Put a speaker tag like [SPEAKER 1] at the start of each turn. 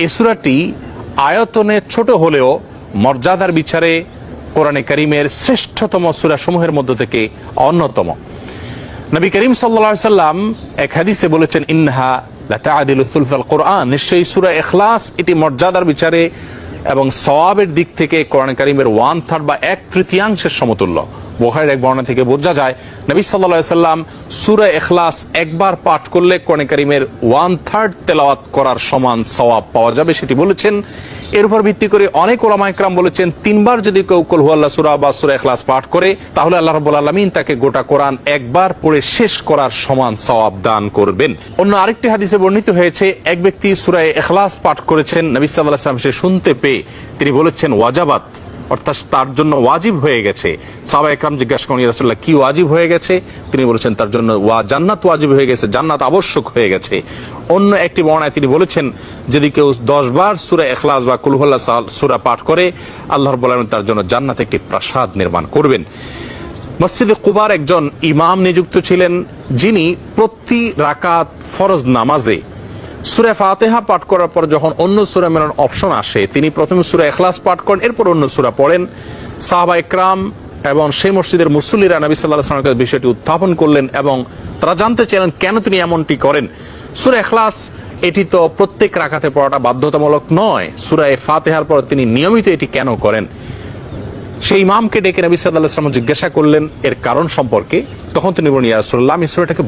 [SPEAKER 1] এই সূরাটি আয়তনে ছোট হলেও মর্যাদার বিচারে কোরআনে কারীমের শ্রেষ্ঠতম সূরা সমূহের মধ্য থেকে অন্যতম। নবী করিম সাল্লাল্লাহু আলাইহি সাল্লাম এক হাদিসে বলেছেন, ইন্নাহা লাতা'দিলু সুলসাল কোরআন, নিশ্চয়ই সূরা ইখলাস এটি মর্যাদার বিচারে এবং সওয়াবের দিক থেকে কোরআন কারীমের 1/3 বা 1/3 সমতুল্য। বুখারীর এক বর্ণনা থেকে বোঝা যায় নবী সাল্লাল্লাহু আলাইহি সাল্লাম সূরা ইখলাস একবার পাঠ করলে কোরআন কারীমের 1/3 তেলাওয়াত করার সমান সওয়াব পাওয়া যাবে, সেটি বলেছেন। এর উপর ভিত্তি করে অনেক উলামা ইকরাম বলেছেন, 3 বার যদি কেউ কুল হুয়াল্লাহ সূরা বা সূরা ইখলাস পাঠ করে তাহলে আল্লাহ রাব্বুল আলামিন তাকে গোটা কোরআন একবার পড়ে শেষ করার সমান সওয়াব দান করবেন। অন্য আরেকটি হাদিসে বর্ণিত হয়েছে, এক ব্যক্তি সূরা ইখলাস পাঠ করেছেন, নবী সাল্লাল্লাহু আলাইহি ওয়াসাল্লাম সে শুনতে পেয়ে তিনি বলেছেন ওয়াজাবাত, অর্থাৎ তার জন্য ওয়াজিব হয়ে গেছে। সাহাবা ইকরাম জিজ্ঞাসা করেন, ইয়া রাসূলুল্লাহ কি ওয়াজিব হয়ে গেছে? তিনি বলেছেন তার জন্য জান্নাত ওয়াজিব হয়ে গেছে, জান্নাত আবশ্যক হয়ে গেছে। অন্য একটি বর্ণনায় তিনি বলেছেন, যদি কেউ 10 বার সূরা ইখলাস বা কুল হুয়াল্লাহ সূরা পাঠ করে আল্লাহ রাব্বুল আলামিন তার জন্য জান্নাতে একটি প্রাসাদ নির্মাণ করবেন। মসজিদে কুবার একজন ইমাম নিযুক্ত ছিলেন, যিনি প্রতি রাকাত ফরজ নামাজে সূরা ফাতিহা পাঠ করার পর যখন অন্য সূরা মেলানোর অপশন আসে তিনি প্রথমে সূরা ইখলাস পাঠ করেন, এরপর অন্য সূরা পড়েন। সাহাবা ইকরাম এবং সেই মসজিদের মুসল্লিরা নবী সাল্লাল্লাহু আলাইহি ওয়াসাল্লামের বিষয়টি উত্থাপন করলেন এবং তারা জানতে চাইলেন কেন তিনি এমনটি করেন। সূরা ইখলাস এটি তো প্রত্যেক রাকাতে পড়াটা বাধ্যতামূলক নয়, সূরা ফাতিহার পর তিনি নিয়মিত এটি কেন করেন? সেই ইমামকে ডেকে নবী সাল্লাল্লাহু আলাইহি ওয়াসাল্লাম জিজ্ঞাসা করলেন এর কারণ সম্পর্কে। তখন তিনি বলেন, ইয়া রাসূলুল্লাহ, আমি সূরাটাকে